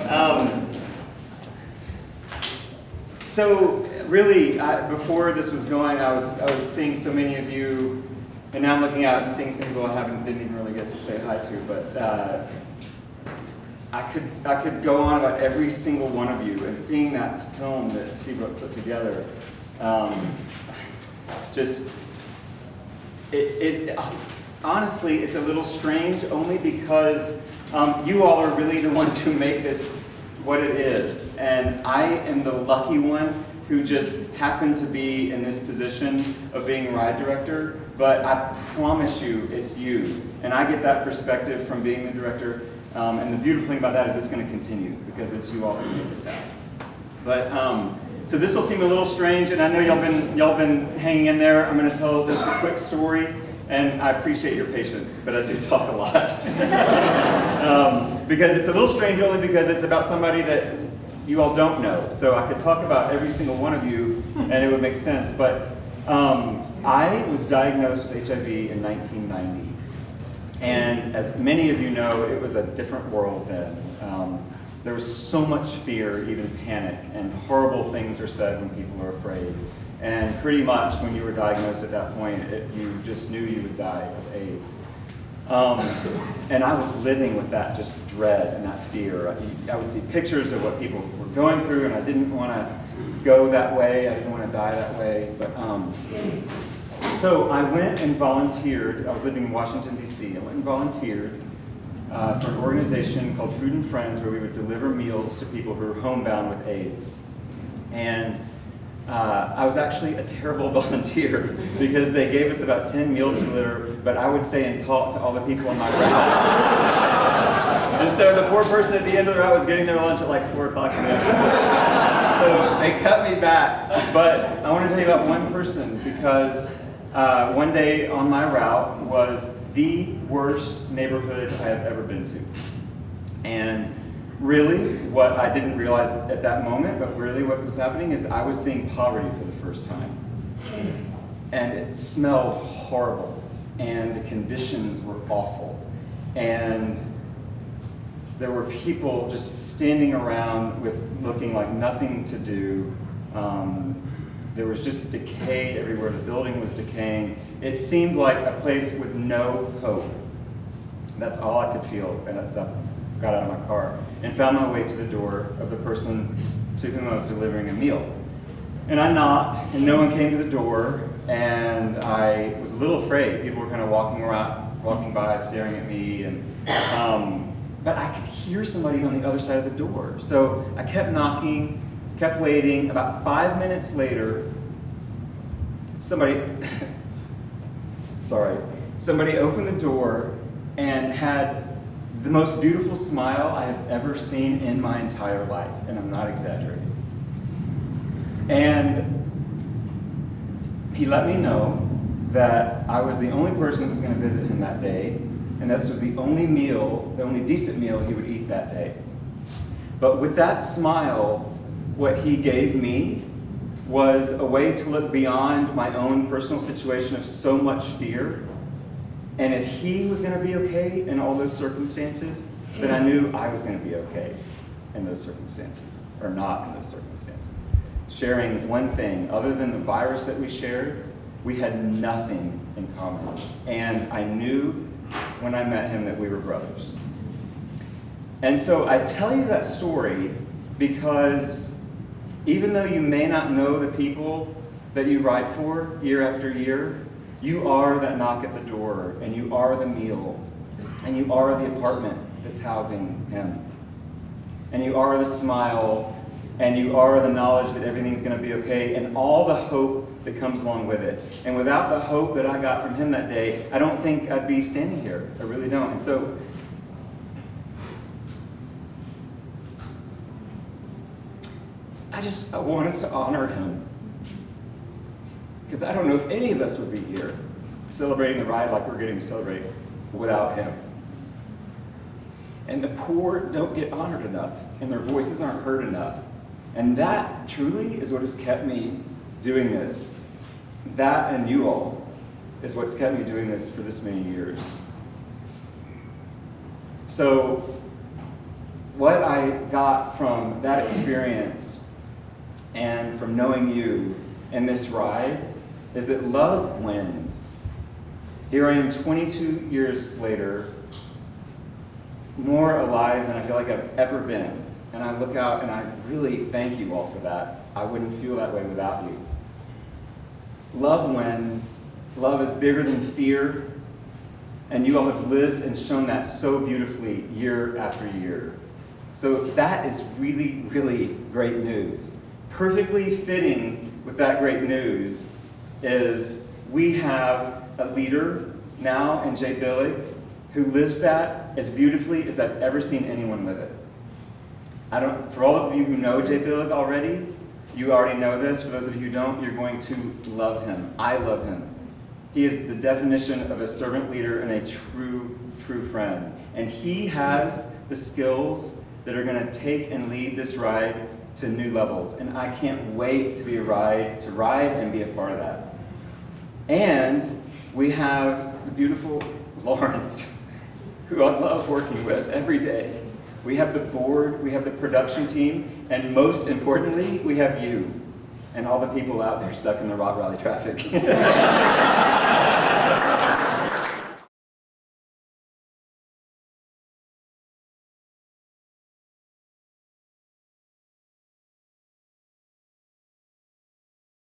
Um, so really, before this was going, I was seeing so many of you, and now I'm looking out and seeing some people didn't even really get to say hi to, but I could go on about every single one of you, and seeing that film that Seabrook put together, honestly, it's a little strange, only because you all are really the ones who make this what it is. And I am the lucky one who just happened to be in this position of being ride director, but I promise you, it's you. And I get that perspective from being the director, and the beautiful thing about that is it's going to continue, because it's you all who make it that. But, so this will seem a little strange, and I know y'all been hanging in there. I'm going to tell just a quick story. And I appreciate your patience, but I do talk a lot. Because it's a little strange only because it's about somebody that you all don't know. So I could talk about every single one of you and it would make sense. But I was diagnosed with HIV in 1990. And as many of you know, it was a different world then. There was so much fear, even panic, and horrible things are said when people are afraid. And pretty much when you were diagnosed at that point, you just knew you would die of AIDS. And I was living with that just dread and that fear. I would see pictures of what people were going through, and I didn't want to go that way. I didn't want to die that way. But so I went and volunteered. I was living in Washington, D.C. I went and volunteered for an organization called Food and Friends, where we would deliver meals to people who were homebound with AIDS. And I was actually a terrible volunteer because they gave us about 10 meals to deliver, but I would stay and talk to all the people on my route. And so the poor person at the end of the route was getting their lunch at like 4 o'clock in the afternoon. So they cut me back. But I want to tell you about one person, because one day on my route was the worst neighborhood I have ever been to. And really, what I didn't realize at that moment, but really what was happening is I was seeing poverty for the first time. And it smelled horrible, and the conditions were awful. And there were people just standing around with looking like nothing to do. There was just decay everywhere. The building was decaying. It seemed like a place with no hope. That's all I could feel as I got out of my car and found my way to the door of the person to whom I was delivering a meal. And I knocked, and no one came to the door, and I was a little afraid. People were kind of walking by, staring at me, and but I could hear somebody on the other side of the door. So I kept knocking, kept waiting. About 5 minutes later, somebody opened the door and had the most beautiful smile I have ever seen in my entire life, and I'm not exaggerating. And he let me know that I was the only person that was going to visit him that day, and this was the only decent meal he would eat that day. But with that smile, what he gave me was a way to look beyond my own personal situation of so much fear. And if he was going to be okay in all those circumstances, then I knew I was going to be okay in those circumstances, or not in those circumstances. Sharing one thing, other than the virus that we shared, we had nothing in common. And I knew when I met him that we were brothers. And so I tell you that story because even though you may not know the people that you ride for year after year, you are that knock at the door, and you are the meal, and you are the apartment that's housing him. And you are the smile, and you are the knowledge that everything's going to be okay, and all the hope that comes along with it. And without the hope that I got from him that day, I don't think I'd be standing here. I really don't. And so I want us to honor him. Because I don't know if any of us would be here celebrating the ride like we're getting to celebrate without him. And the poor don't get honored enough, and their voices aren't heard enough. And that truly is what has kept me doing this. That and you all is what's kept me doing this for this many years. So what I got from that experience and from knowing you in this ride is that love wins. Here I am 22 years later, more alive than I feel like I've ever been. And I look out and I really thank you all for that. I wouldn't feel that way without you. Love wins. Love is bigger than fear. And you all have lived and shown that so beautifully year after year. So that is really, really great news. Perfectly fitting with that great news is we have a leader now in Jay Billig who lives that as beautifully as I've ever seen anyone live it. For all of you who know Jay Billig already, you already know this. For those of you who don't, you're going to love him. I love him. He is the definition of a servant leader and a true, true friend. And he has the skills that are going to take and lead this ride to new levels. And I can't wait to ride and be a part of that. And we have the beautiful Lawrence, who I love working with every day. We have the board, we have the production team, and most importantly, we have you and all the people out there stuck in the Rock Rally traffic.